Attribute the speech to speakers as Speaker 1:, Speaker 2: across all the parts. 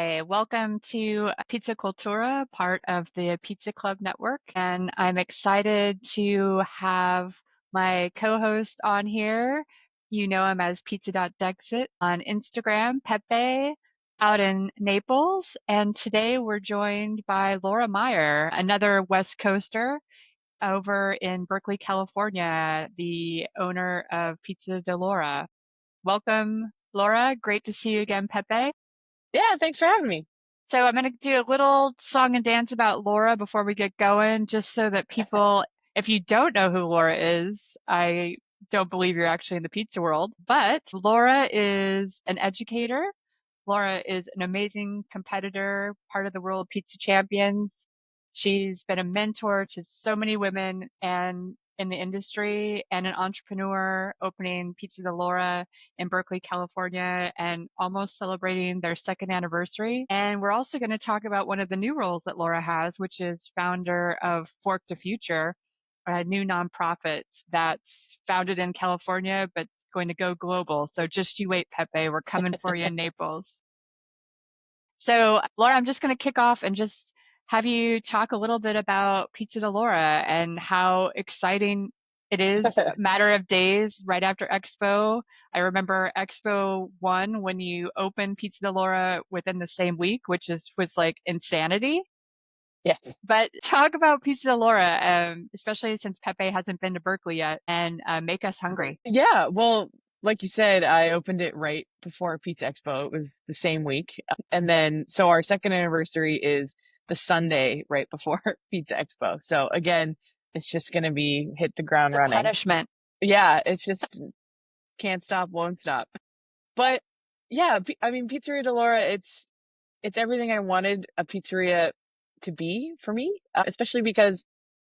Speaker 1: Hi, welcome to Pizza Cultura, part of the Pizza Club Network. And I'm excited to have my co-host on here. You know him as Pizza.Dexit on Instagram, Pepe, out in Naples. And today we're joined by Laura Meyer, another West Coaster over in Berkeley, California, the owner of Pizza de Laura. Welcome, Laura. Great to see you again, Pepe.
Speaker 2: Yeah, thanks for having me.
Speaker 1: So I'm going to do a little song and dance about Laura before we get going, just so that people, if you don't know who Laura is, I don't believe you're actually in the pizza world, but Laura is an educator. Laura is an amazing competitor, part of the World Pizza Champions. She's been a mentor to so many women and in the industry and an entrepreneur opening Pizza de Laura in Berkeley, California, and almost celebrating their second anniversary. And we're also going to talk about one of the new roles that Laura has, which is founder of Fork to Future, a new nonprofit that's founded in California, but going to go global. So just you wait, Pepe. We're coming for you in Naples. So, Laura, I'm just going to kick off and just have you talk a little bit about Pizza de Laura and how exciting it is. A matter of days right after Expo. I remember Expo 1 when you opened Pizza de Laura within the same week, which was like insanity.
Speaker 2: Yes.
Speaker 1: But talk about Pizza de Laura, especially since Pepe hasn't been to Berkeley yet, and make us hungry.
Speaker 2: Yeah, well, like you said, I opened it right before Pizza Expo. It was the same week. And then, so our second anniversary is the Sunday right before Pizza Expo. So again, it's just going to be hit the ground
Speaker 1: It's a
Speaker 2: running.
Speaker 1: punishment.
Speaker 2: Yeah, it's just can't stop, won't stop. But yeah, I mean, Pizzeria de Laura, it's everything I wanted a pizzeria to be for me, especially because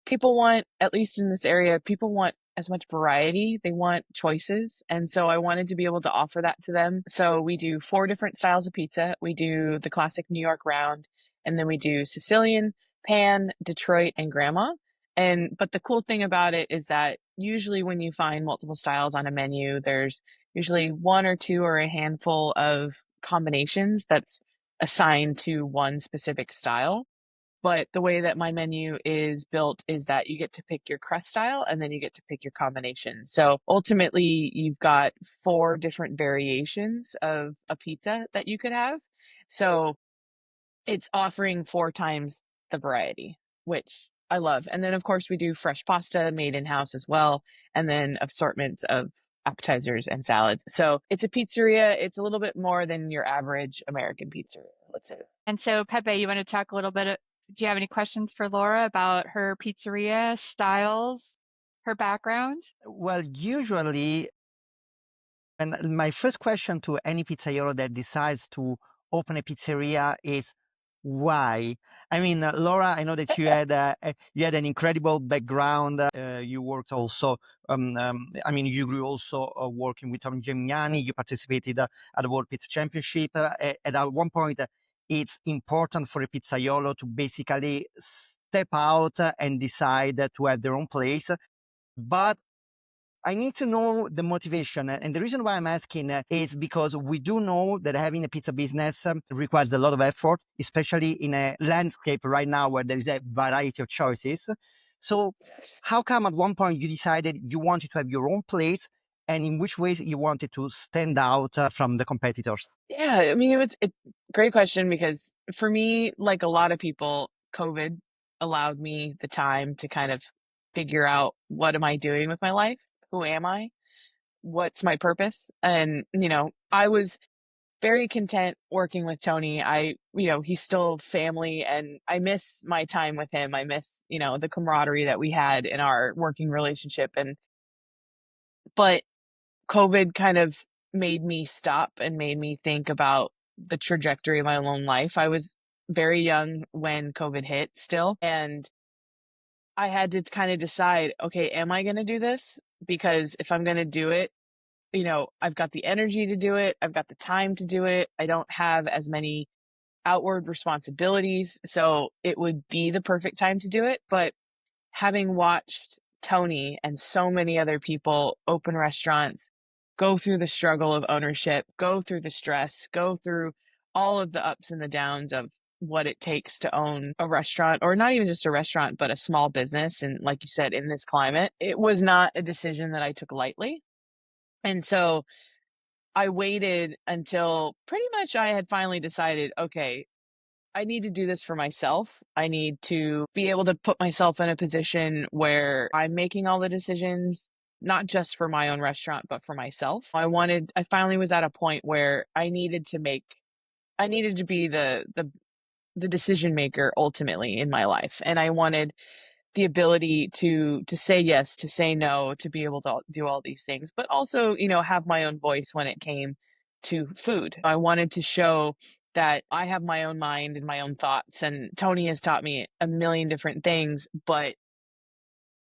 Speaker 2: people want, at least in this area, people want as much variety. They want choices. And so I wanted to be able to offer that to them. So we do four different styles of pizza. We do the classic New York round, and then we do Sicilian, pan, Detroit, and grandma. But the cool thing about it is that usually when you find multiple styles on a menu, there's usually one or two or a handful of combinations that's assigned to one specific style. But the way that my menu is built is that you get to pick your crust style and then you get to pick your combination. So ultimately, you've got four different variations of a pizza that you could have. So it's offering four times the variety, which I love. And then, of course, we do fresh pasta made in house as well, and then assortments of appetizers and salads. So it's a pizzeria. It's a little bit more than your average American pizzeria, let's say.
Speaker 1: And so, Pepe, you want to talk a little bit? Do you have any questions for Laura about her pizzeria styles, her background?
Speaker 3: Well, usually, and my first question to any pizzaiolo that decides to open a pizzeria is why? I mean, Laura, I know that you had an incredible background. You worked also. I mean, you grew also working with Tom Gemignani. You participated at the World Pizza Championship. And at one point, it's important for a pizzaiolo to basically step out and decide to have their own place. But I need to know the motivation. And the reason why I'm asking is because we do know that having a pizza business requires a lot of effort, especially in a landscape right now where there is a variety of choices. So,
Speaker 2: Yes.
Speaker 3: how come at one point you decided you wanted to have your own place, and in which ways you wanted to stand out from the competitors?
Speaker 2: Yeah, I mean, it great question because for me, like a lot of people, COVID allowed me the time to kind of figure out what am I doing with my life? Who am I? What's my purpose? And, I was very content working with Tony. He's still family and I miss my time with him. I miss, the camaraderie that we had in our working relationship. But COVID kind of made me stop and made me think about the trajectory of my own life. I was very young when COVID hit still, and I had to kind of decide, okay, am I going to do this? Because if I'm going to do it, I've got the energy to do it. I've got the time to do it. I don't have as many outward responsibilities. So it would be the perfect time to do it. But having watched Tony and so many other people open restaurants, go through the struggle of ownership, go through the stress, go through all of the ups and the downs of what it takes to own a restaurant, or not even just a restaurant, but a small business. And like you said, in this climate, it was not a decision that I took lightly. And so I waited until pretty much I had finally decided, okay, I need to do this for myself. I need to be able to put myself in a position where I'm making all the decisions, not just for my own restaurant, but for myself. I finally was at a point where I needed to be the decision maker ultimately in my life. And I wanted the ability to say yes, to say no, to be able to do all these things, but also, have my own voice when it came to food. I wanted to show that I have my own mind and my own thoughts, and Tony has taught me a million different things, but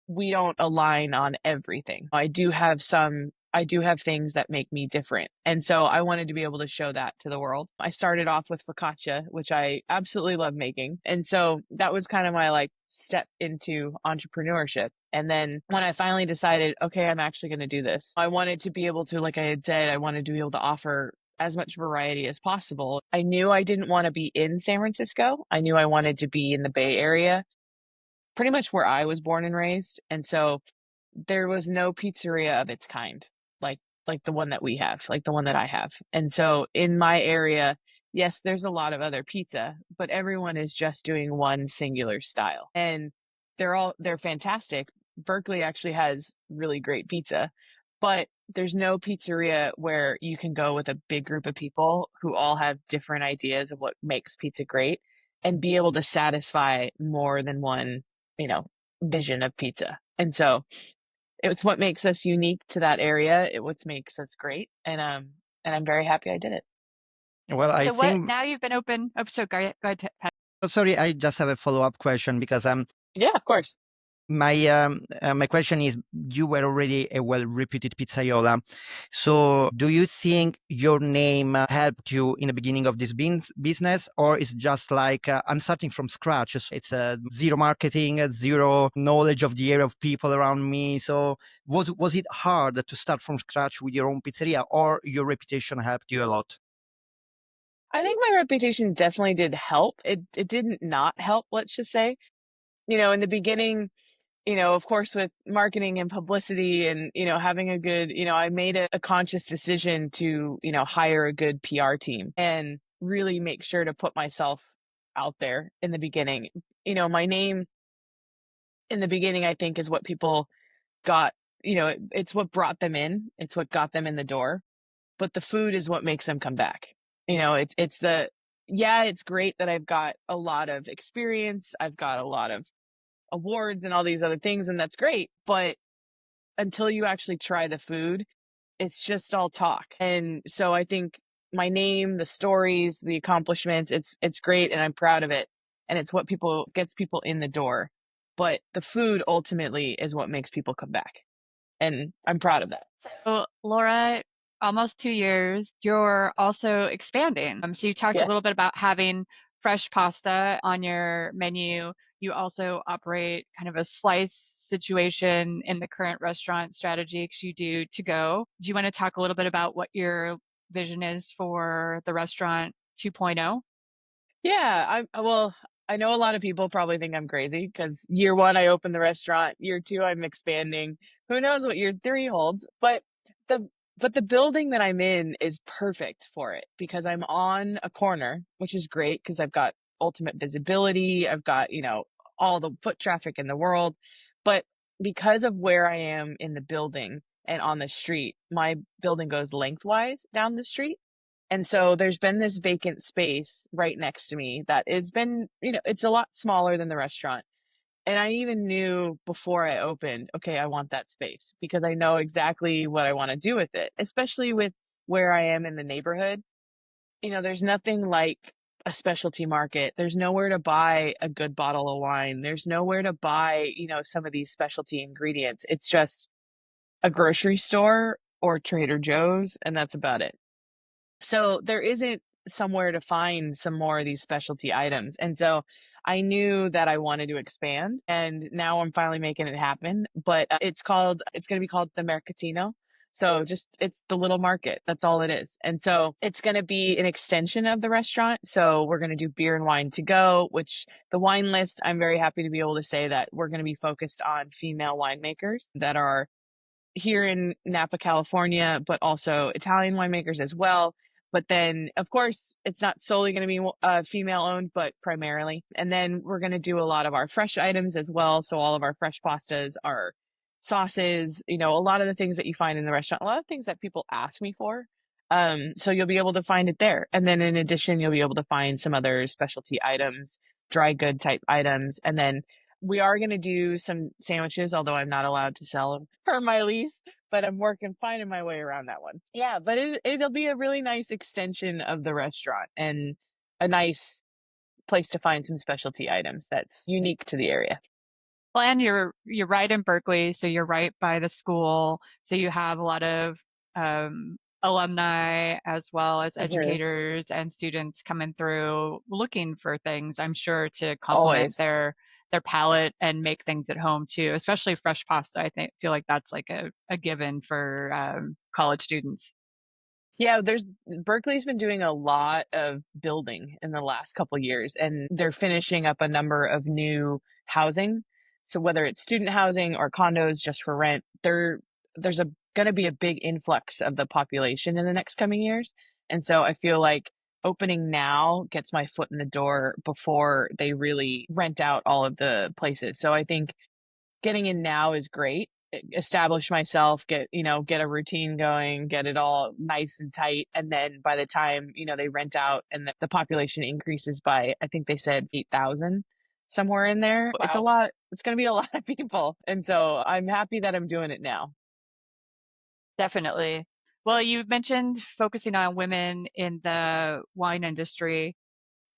Speaker 2: we don't align on everything. I do have things that make me different. And so I wanted to be able to show that to the world. I started off with focaccia, which I absolutely love making. And so that was kind of my like step into entrepreneurship. And then when I finally decided, okay, I'm actually going to do this, I wanted to be able to, like I had said, I wanted to be able to offer as much variety as possible. I knew I didn't want to be in San Francisco. I knew I wanted to be in the Bay Area, pretty much where I was born and raised. And so there was no pizzeria of its kind, like the one that we have, like the one that I have. And so in my area, yes, there's a lot of other pizza, but everyone is just doing one singular style. And they're fantastic. Berkeley actually has really great pizza, but there's no pizzeria where you can go with a big group of people who all have different ideas of what makes pizza great and be able to satisfy more than one, you know, vision of pizza. And so it's what makes us unique to that area. What makes us great. And I'm very happy I did it.
Speaker 3: Well, I
Speaker 1: So what,
Speaker 3: think,
Speaker 1: now you've been open, oh, so go ahead, Pat.
Speaker 3: oh, sorry, I just have a follow-up question because
Speaker 2: Yeah, of course.
Speaker 3: my question is, you were already a well-reputed pizzaiola. So do you think your name helped you in the beginning of this business, or is just like, I'm starting from scratch? So it's zero marketing, zero knowledge of the area of people around me. So was it hard to start from scratch with your own pizzeria, or your reputation helped you a lot?
Speaker 2: I think my reputation definitely did help. It didn't not help, let's just say. In the beginning, of course, with marketing and publicity and, having a good, I made a conscious decision to, hire a good PR team and really make sure to put myself out there in the beginning. My name in the beginning, I think, is what people got, it's what brought them in. It's what got them in the door. But the food is what makes them come back. Yeah, it's great that I've got a lot of experience. I've got a lot of awards and all these other things, and that's great. But until you actually try the food, it's just all talk. And so I think my name, the stories, the accomplishments, it's great and I'm proud of it. And it's what people gets people in the door. But the food ultimately is what makes people come back. And I'm proud of that.
Speaker 1: So Laura, almost 2 years, you're also expanding. So you talked a little
Speaker 2: Yes.
Speaker 1: bit about having fresh pasta on your menu. You also operate kind of a slice situation in the current restaurant strategy because you do to go. Do you want to talk a little bit about what your vision is for the restaurant 2.0?
Speaker 2: Yeah, I know a lot of people probably think I'm crazy because year one I opened the restaurant, year two I'm expanding. Who knows what year three holds? The but the building that I'm in is perfect for it because I'm on a corner, which is great because I've got ultimate visibility. I've got, all the foot traffic in the world. But because of where I am in the building and on the street, my building goes lengthwise down the street. And so there's been this vacant space right next to me that has been, it's a lot smaller than the restaurant. And I even knew before I opened, okay, I want that space because I know exactly what I want to do with it, especially with where I am in the neighborhood. There's nothing like a specialty market. There's nowhere to buy a good bottle of wine. There's nowhere to buy, some of these specialty ingredients. It's just a grocery store or Trader Joe's, and that's about it. So there isn't somewhere to find some more of these specialty items. And so I knew that I wanted to expand and now I'm finally making it happen. But it's going to be called the Mercatino. So just, it's the little market. That's all it is. And so it's going to be an extension of the restaurant. So we're going to do beer and wine to go, which the wine list, I'm very happy to be able to say that we're going to be focused on female winemakers that are here in Napa, California, but also Italian winemakers as well. But then, of course, it's not solely going to be female owned, but primarily. And then we're going to do a lot of our fresh items as well. So all of our fresh pastas, our sauces, a lot of the things that you find in the restaurant, a lot of things that people ask me for. So you'll be able to find it there. And then in addition, you'll be able to find some other specialty items, dry good type items. And then we are going to do some sandwiches, although I'm not allowed to sell them per my lease, but I'm finding my way around that one. Yeah, but it'll be a really nice extension of the restaurant and a nice place to find some specialty items that's unique to the area.
Speaker 1: Well, and you're right in Berkeley, so you're right by the school. So you have a lot of alumni as well as
Speaker 2: Mhm.
Speaker 1: educators and students coming through looking for things, I'm sure, to complement
Speaker 2: Always.
Speaker 1: their palate and make things at home too, especially fresh pasta. Feel like that's like a given for college students.
Speaker 2: Yeah, Berkeley's been doing a lot of building in the last couple years, and they're finishing up a number of new housing. So whether it's student housing or condos just for rent, there's going to be a big influx of the population in the next coming years. And so I feel like opening now gets my foot in the door before they really rent out all of the places. So I think getting in now is great. Establish myself, get a routine going, get it all nice and tight. And then by the time, they rent out and the population increases by, I think they said 8,000 somewhere in there. It's a
Speaker 1: Wow.
Speaker 2: lot. It's going to be a lot of people. And so I'm happy that I'm doing it now.
Speaker 1: Definitely. Well, you mentioned focusing on women in the wine industry.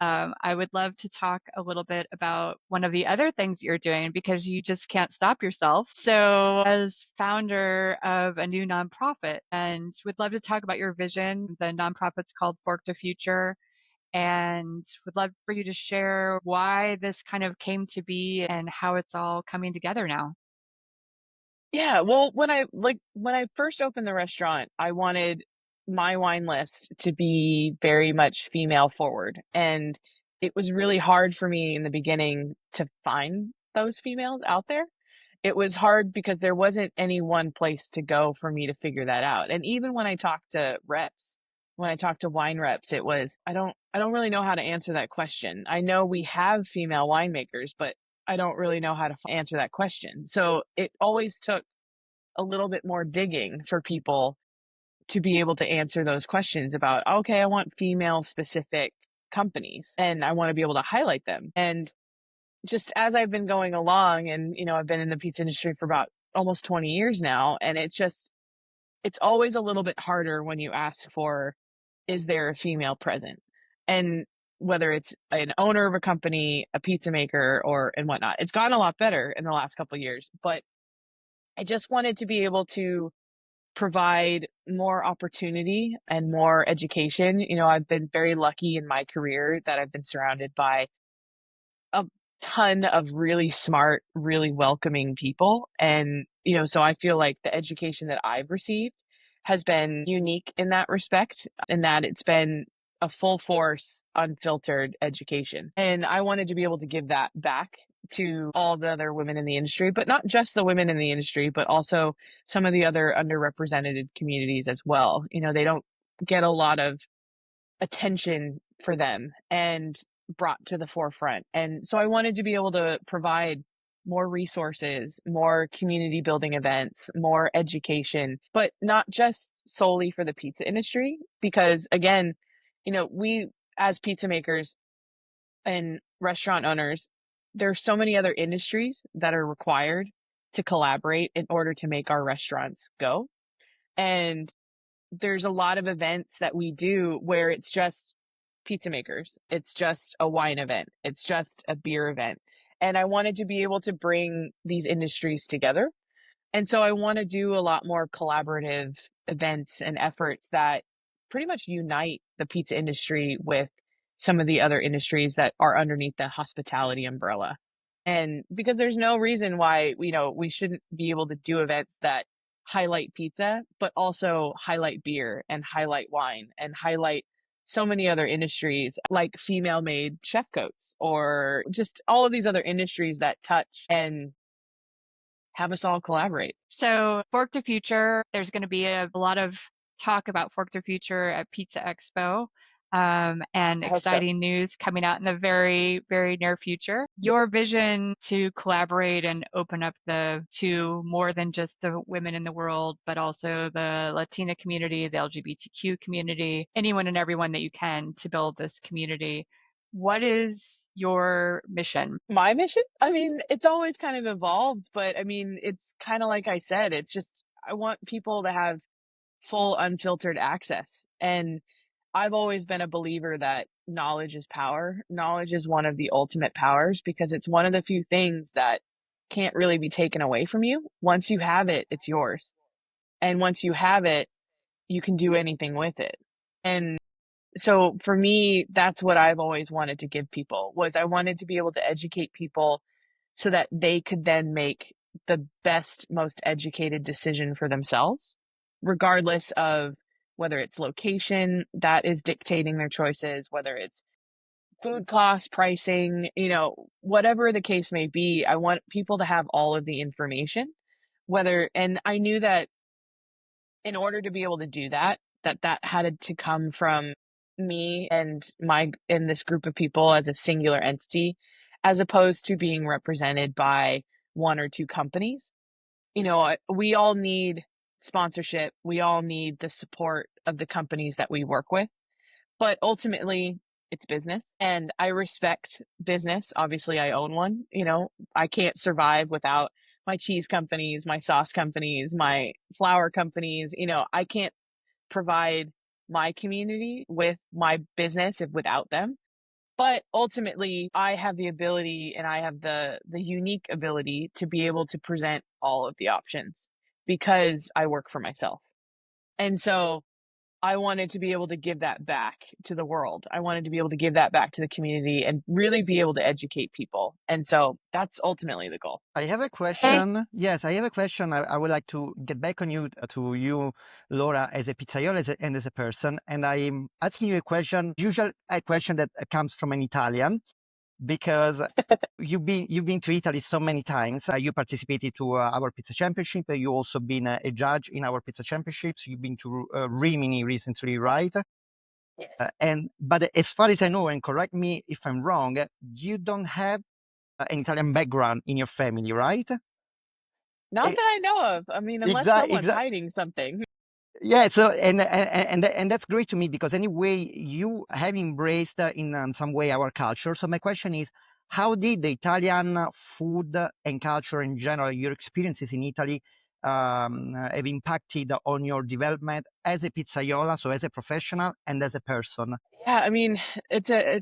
Speaker 1: I would love to talk a little bit about one of the other things you're doing because you just can't stop yourself. So, as founder of a new nonprofit, and would love to talk about your vision. The nonprofit's called Fork to Future, and would love for you to share why this kind of came to be and how it's all coming together now.
Speaker 2: Yeah, well, when I first opened the restaurant, I wanted my wine list to be very much female forward. And it was really hard for me in the beginning to find those females out there. It was hard because there wasn't any one place to go for me to figure that out. And even when I talked to reps, when I talked to wine reps, it was, I don't really know how to answer that question. I know we have female winemakers, but I don't really know how to answer that question. So it always took a little bit more digging for people to be able to answer those questions about, okay, I want female specific companies and I want to be able to highlight them. And just as I've been going along and, I've been in the pizza industry for about almost 20 years now. And it's always a little bit harder when you ask for, is there a female present? And whether it's an owner of a company, a pizza maker, and whatnot, it's gotten a lot better in the last couple of years. But I just wanted to be able to provide more opportunity and more education. I've been very lucky in my career that I've been surrounded by a ton of really smart, really welcoming people. And, so I feel like the education that I've received has been unique in that respect, in that it's been a full force, unfiltered education. And I wanted to be able to give that back to all the other women in the industry, but not just the women in the industry, but also some of the other underrepresented communities as well. They don't get a lot of attention for them and brought to the forefront. And so I wanted to be able to provide more resources, more community building events, more education, but not just solely for the pizza industry. Because again, we as pizza makers and restaurant owners, there are so many other industries that are required to collaborate in order to make our restaurants go. And there's a lot of events that we do where it's just pizza makers. It's just a wine event. It's just a beer event. And I wanted to be able to bring these industries together. And so I want to do a lot more collaborative events and efforts that pretty much unite the pizza industry with some of the other industries that are underneath the hospitality umbrella. And because there's no reason why, we shouldn't be able to do events that highlight pizza, but also highlight beer and highlight wine and highlight so many other industries like female made chef coats or just all of these other industries that touch and have us all collaborate.
Speaker 1: So, Fork to Future, there's going to be a lot of talk about Fork to Future at Pizza Expo, and
Speaker 2: I hope so.
Speaker 1: exciting news coming out in the very, very near future. Your vision to collaborate and open up to more than just the women in the world, but also the Latina community, the LGBTQ community, anyone and everyone that you can to build this community. What is your mission?
Speaker 2: My mission? I mean, it's always kind of evolved, but I mean, it's kind of like I said, it's just I want people to have full unfiltered access. And I've always been a believer that knowledge is power. Knowledge is one of the ultimate powers because it's one of the few things that can't really be taken away from you. Once you have it, it's yours. And once you have it, you can do anything with it. And so for me, that's what I've always wanted to give people was I wanted to be able to educate people so that they could then make the best, most educated decision for themselves, regardless of whether it's location that is dictating their choices, whether it's food cost, pricing, whatever the case may be. I want people to have all of the information, and I knew that in order to be able to do that, that had to come from me and this group of people as a singular entity, as opposed to being represented by one or two companies. We all need sponsorship. We all need the support of the companies that we work with. But ultimately, it's business and I respect business. Obviously, I own one. I can't survive without my cheese companies, my sauce companies, my flour companies. I can't provide my community with my business if without them. But ultimately, I have the ability and I have the unique ability to be able to present all of the options because I work for myself. And so I wanted to be able to give that back to the world. I wanted to be able to give that back to the community and really be able to educate people. And so that's ultimately the goal.
Speaker 3: I have a
Speaker 1: Hey,
Speaker 3: question. Yes, I have a question. I would like to get back on you, Laura, as a pizzaiolo and as a person. And I'm asking you a question, usual a question that comes from an Italian, because you've been to Italy so many times. You participated to our pizza championship. You also been a judge in our pizza championships. You've been to Rimini recently, right?
Speaker 2: Yes.
Speaker 3: But as far as I know, and correct me if I'm wrong, you don't have an Italian background in your family, right?
Speaker 2: Not that I know of. I mean, unless someone's
Speaker 3: Exactly.
Speaker 2: hiding something.
Speaker 3: Yeah, so and that's great to me because anyway, you have embraced in some way our culture. So my question is, how did the Italian food and culture in general, your experiences in Italy, have impacted on your development as a pizzaiola, so as a professional and as a person?
Speaker 2: Yeah, I mean, I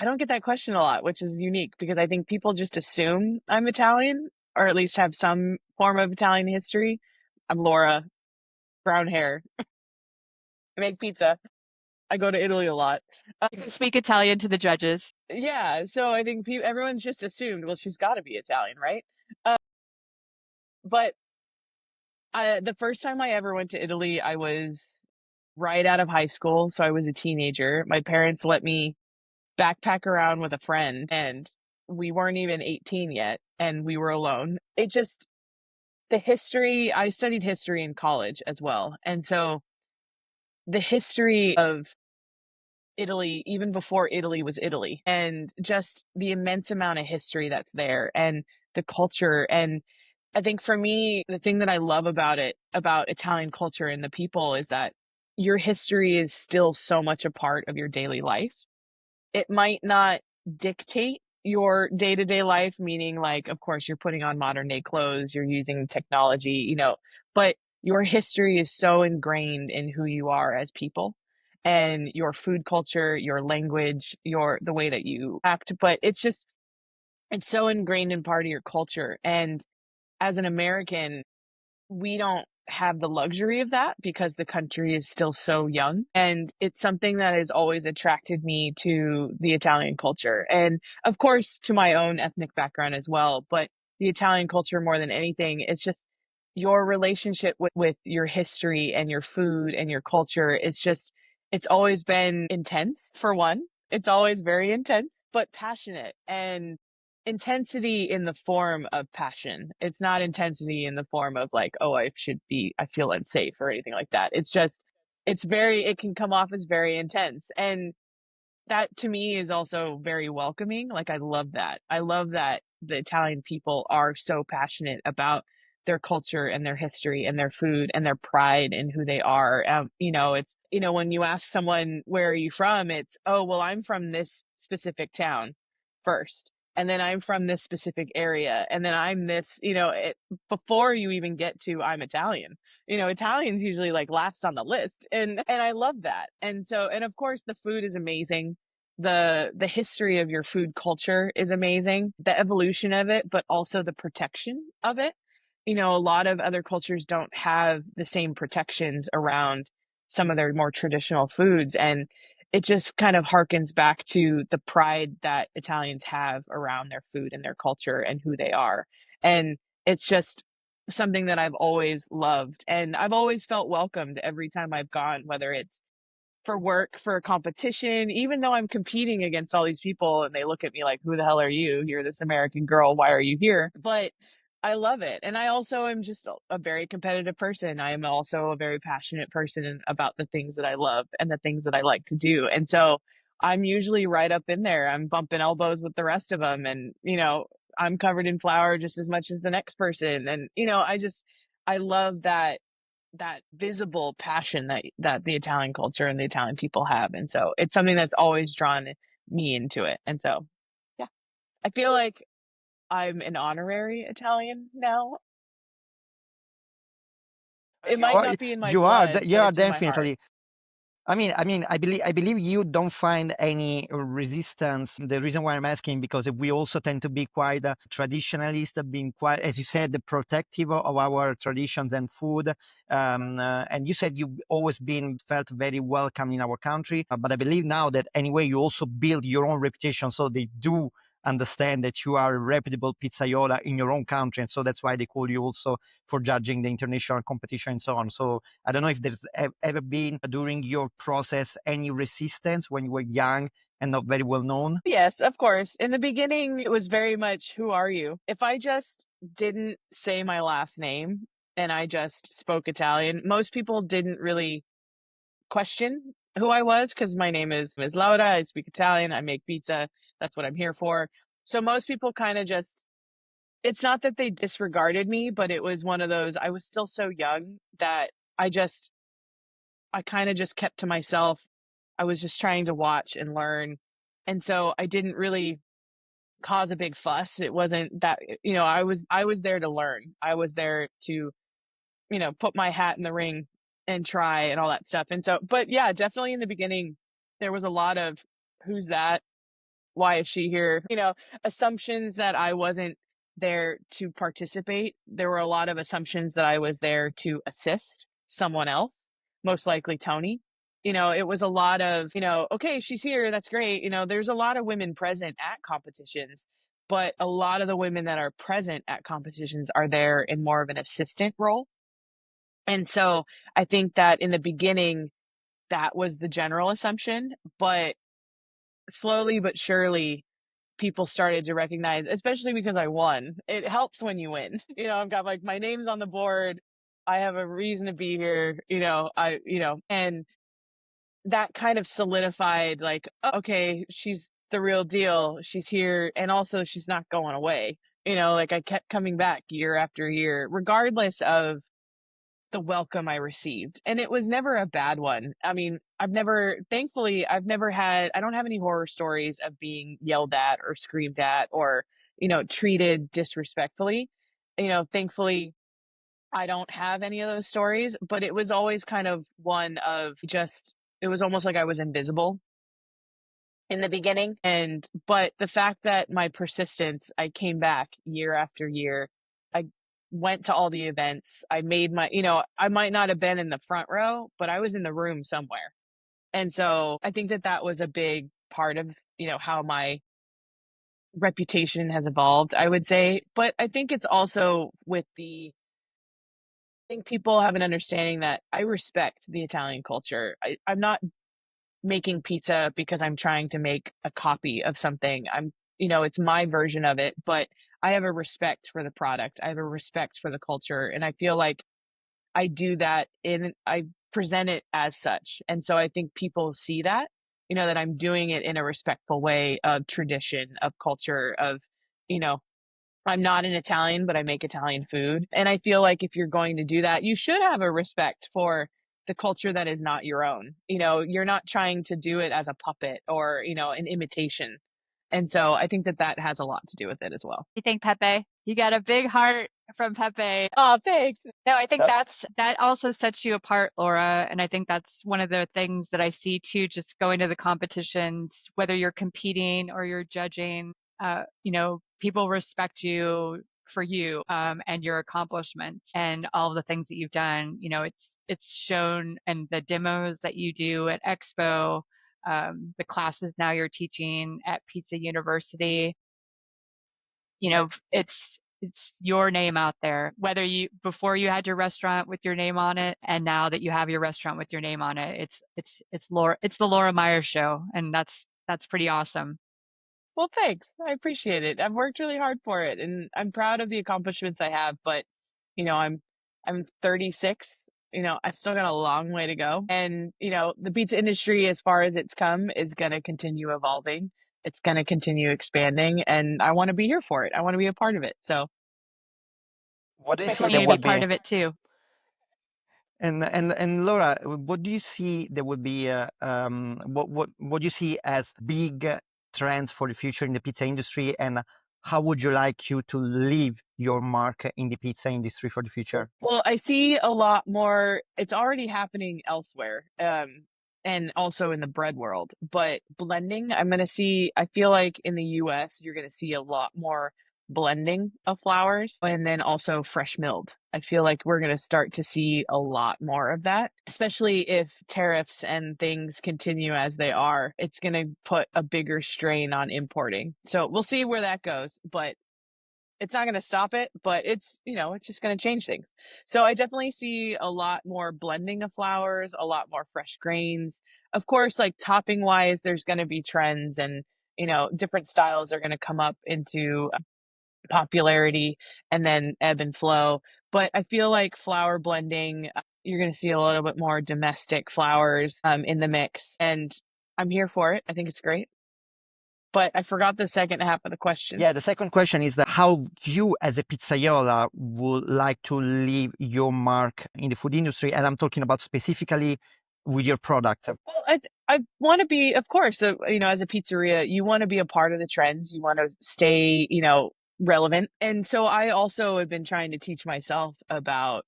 Speaker 2: don't get that question a lot, which is unique because I think people just assume I'm Italian or at least have some form of Italian history. I'm Laura, brown hair. I make pizza. I go to Italy a lot.
Speaker 1: you can speak Italian to the judges.
Speaker 2: Yeah, so I think everyone's just assumed, well, she's got to be Italian, right? Uh, but the first time I ever went to Italy, I was right out of high school, so I was a teenager. My parents let me backpack around with a friend, and we weren't even 18 yet, and we were alone. The history, I studied history in college as well. And so the history of Italy, even before Italy was Italy, and just the immense amount of history that's there and the culture. And I think for me, the thing that I love about it, about Italian culture and the people, is that your history is still so much a part of your daily life. It might not dictate your day-to-day life, meaning like, of course, you're putting on modern day clothes, you're using technology, but your history is so ingrained in who you are as people and your food culture, your language, the way that you act. But it's so ingrained in part of your culture. And as an American, we don't have the luxury of that because the country is still so young. And it's something that has always attracted me to the Italian culture. And of course, to my own ethnic background as well. But the Italian culture, more than anything, it's just your relationship with your history and your food and your culture, it's always been intense, for one. It's always very intense, but passionate, and intensity in the form of passion. It's not intensity in the form of like, oh, I feel unsafe or anything like that. It can come off as very intense. And that to me is also very welcoming. Like, I love that. I love that the Italian people are so passionate about their culture and their history and their food and their pride in who they are. When you ask someone, where are you from? It's, oh, well, I'm from this specific town first. And then I'm from this specific area. And then I'm this, before you even get to I'm Italian. Italians usually like last on the list. And I love that. And of course the food is amazing. The history of your food culture is amazing, the evolution of it, but also the protection of it. A lot of other cultures don't have the same protections around some of their more traditional foods, and it just kind of harkens back to the pride that Italians have around their food and their culture and who they are. And it's just something that I've always loved, and I've always felt welcomed every time I've gone, whether it's for work, for a competition, even though I'm competing against all these people and they look at me like, who the hell are you? You're this American girl. Why are you here? But I love it. And I also am just a very competitive person. I am also a very passionate person about the things that I love and the things that I like to do. And so I'm usually right up in there. I'm bumping elbows with the rest of them. And, I'm covered in flour just as much as the next person. And, I love that visible passion that the Italian culture and the Italian people have. And so it's something that's always drawn me into it. And so, yeah, I feel like I'm an honorary Italian now. It
Speaker 3: You
Speaker 2: might
Speaker 3: are,
Speaker 2: not be in my blood,
Speaker 3: you
Speaker 2: but
Speaker 3: are
Speaker 2: it's in my heart.
Speaker 3: definitely. I believe you don't find any resistance. The reason why I'm asking, because we also tend to be quite traditionalist, being quite, as you said, protective of our traditions and food. And you said you've always been felt very welcome in our country. But I believe now that anyway, you also build your own reputation, so they do understand that you are a reputable pizzaiola in your own country, and so that's why they call you also for judging the international competition and so on. So I don't know if there's ever been during your process any resistance when you were young and not very well known.
Speaker 2: Yes, of course. In the beginning, it was very much, who are you? If I just didn't say my last name and I just spoke Italian, most people didn't really question who I was, because my name is Laura. I speak Italian. I make pizza. That's what I'm here for. So most people kind of just, it's not that they disregarded me, but it was one of those, I was still so young that I kind of just kept to myself. I was just trying to watch and learn. And so I didn't really cause a big fuss. It wasn't that, I was there to learn. I was there to, put my hat in the ring and try and all that stuff. And so, but yeah, definitely in the beginning, there was a lot of, who's that? Why is she here? Assumptions that I wasn't there to participate. There were a lot of assumptions that I was there to assist someone else, most likely Tony. It was a lot of, okay, she's here. That's great. There's a lot of women present at competitions, but a lot of the women that are present at competitions are there in more of an assistant role. And so I think that in the beginning, that was the general assumption, but slowly but surely, people started to recognize, especially because I won. It helps when you win. I've got like my name's on the board. I have a reason to be here, and that kind of solidified like, oh, okay, she's the real deal. She's here. And also she's not going away. Like I kept coming back year after year, regardless of the welcome I received. And it was never a bad one. I mean, thankfully, I don't have any horror stories of being yelled at or screamed at or, treated disrespectfully. Thankfully, I don't have any of those stories, but it was always kind of one of just, it was almost like I was invisible in the beginning. But the fact that my persistence, I came back year after year. I went to all the events. I made I might not have been in the front row, but I was in the room somewhere. And so I think that was a big part of, how my reputation has evolved, I would say. But I think it's also with think people have an understanding that I respect the Italian culture. I'm not making pizza because I'm trying to make a copy of something. It's my version of it, but I have a respect for the product. I have a respect for the culture. And I feel like I present it as such. And so I think people see that, that I'm doing it in a respectful way of tradition, of culture, you know, I'm not an Italian, but I make Italian food. And I feel like if you're going to do that, you should have a respect for the culture that is not your own. You're not trying to do it as a puppet or, an imitation. And so I think that that has a lot to do with it as well.
Speaker 1: You think, Pepe? You got a big heart from Pepe.
Speaker 2: Oh, thanks.
Speaker 1: No, I think that also sets you apart, Laura. And I think that's one of the things that I see too, just going to the competitions, whether you're competing or you're judging, people respect you for you, and your accomplishments and all the things that you've done. It's shown in the demos that you do at Expo, the classes now you're teaching at Pizza University. It's your name out there, whether you before you had your restaurant with your name on it and now that you have your restaurant with your name on it. It's the Laura Meyer show, and that's pretty awesome.
Speaker 2: Well, thanks. I appreciate it. I've worked really hard for it and I'm proud of the accomplishments I have, but I'm 36. I've still got a long way to go. And, the pizza industry as far as it's come is going to continue evolving. It's going to continue expanding and I want to be here for it. I want to be a part of it. So
Speaker 3: What do you
Speaker 2: my
Speaker 3: see
Speaker 1: Want you
Speaker 3: there
Speaker 1: to
Speaker 2: focus.
Speaker 1: be
Speaker 3: would
Speaker 1: part
Speaker 3: be?
Speaker 1: of it too.
Speaker 3: And Laura, what do you see there would be? What do you see as big trends for the future in the pizza industry, and how would you like you to leave your mark in the pizza industry for the future?
Speaker 2: Well, I see a lot more. It's already happening elsewhere, and also in the bread world. But blending, I feel like in the US, you're going to see a lot more blending of flours and then also fresh milled. I feel like we're going to start to see a lot more of that, especially if tariffs and things continue as they are. It's going to put a bigger strain on importing. So we'll see where that goes. But it's not going to stop it, but it's just going to change things. So I definitely see a lot more blending of flours, a lot more fresh grains. Of course, like topping wise, there's going to be trends and, different styles are going to come up into popularity and then ebb and flow. But I feel like flour blending, you're going to see a little bit more domestic flours in the mix. And I'm here for it. I think it's great. But I forgot the second half of the question.
Speaker 3: Yeah, the second question is that how you as a pizzaiola would like to leave your mark in the food industry, and I'm talking about specifically with your product.
Speaker 2: Well, I want to be, of course, as a pizzeria, you want to be a part of the trends. You want to stay, relevant. And so I also have been trying to teach myself about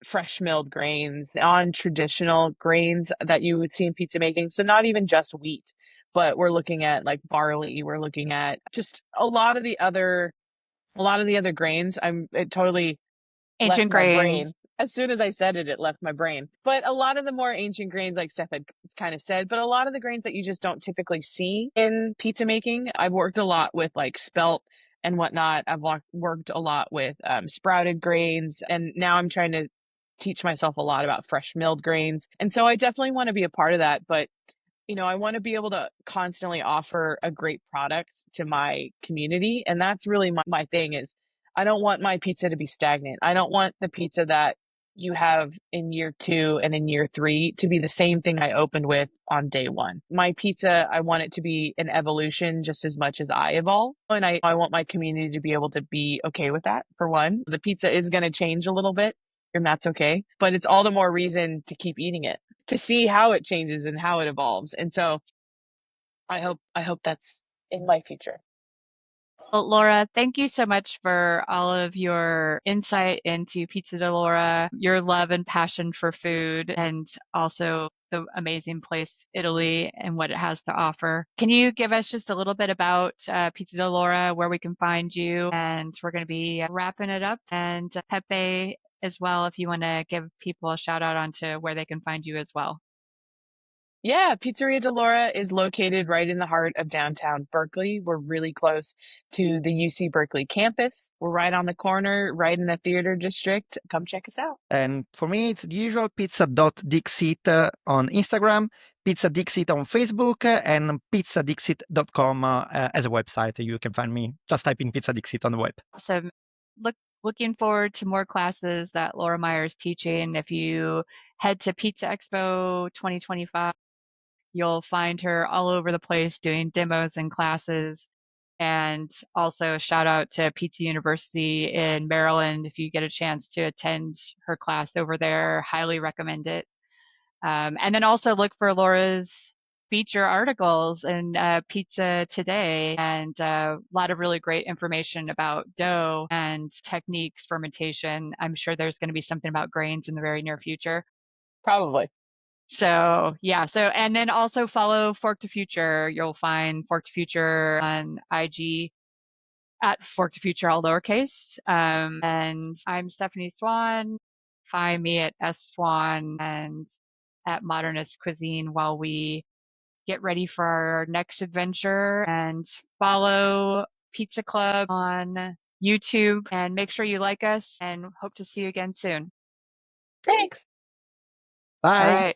Speaker 2: fresh milled grains on traditional grains that you would see in pizza making. So not even just wheat, but we're looking at like barley. We're looking at just a lot of the other grains. It totally left
Speaker 1: Ancient
Speaker 2: my brain.
Speaker 1: grains.
Speaker 2: As soon as I said it, it left my brain. But a lot of the more ancient grains, like Steph had kind of said, but a lot of the grains that you just don't typically see in pizza making. I've worked a lot with like spelt and whatnot. I've worked a lot with sprouted grains, and now I'm trying to teach myself a lot about fresh milled grains. And so I definitely want to be a part of that. But I want to be able to constantly offer a great product to my community. And that's really my thing is I don't want my pizza to be stagnant. I don't want the pizza that you have in year 2 and in year 3 to be the same thing I opened with on day 1. My pizza, I want it to be an evolution just as much as I evolve. And I want my community to be able to be okay with that, for one. The pizza is going to change a little bit, and that's okay. But it's all the more reason to keep eating it, to see how it changes and how it evolves. And so I hope that's in my future.
Speaker 1: Well, Laura, thank you so much for all of your insight into Pizza de Laura, your love and passion for food, and also the amazing place, Italy, and what it has to offer. Can you give us just a little bit about Pizza de Laura, where we can find you? And we're going to be wrapping it up. And Pepe as well, if you want to give people a shout out onto where they can find you as well.
Speaker 2: Yeah, Pizzeria Delora is located right in the heart of downtown Berkeley. We're really close to the UC Berkeley campus. We're right on the corner, right in the theater district. Come check us out.
Speaker 3: And for me, it's the usual pizza.dixit on Instagram, Pizza Dixit on Facebook, and pizzadixit.com as a website. You can find me. Just type in Pizza Dixit on the web.
Speaker 1: So looking forward to more classes that Laura Meyer is teaching. If you head to Pizza Expo 2025, you'll find her all over the place doing demos and classes. And also a shout out to Pizza University in Maryland. If you get a chance to attend her class over there, highly recommend it. And then also look for Laura's feature articles in Pizza Today and a lot of really great information about dough and techniques, fermentation. I'm sure there's going to be something about grains in the very near future.
Speaker 2: Probably.
Speaker 1: So yeah, and then also follow Fork to Future. You'll find Fork to Future on IG at Fork to Future, all lowercase. And I'm Stephanie Swan. Find me at S Swan and at Modernist Cuisine while we get ready for our next adventure, and follow Pizza Club on YouTube and make sure you like us, and hope to see you again soon.
Speaker 2: Thanks.
Speaker 1: All
Speaker 3: Bye.
Speaker 1: right.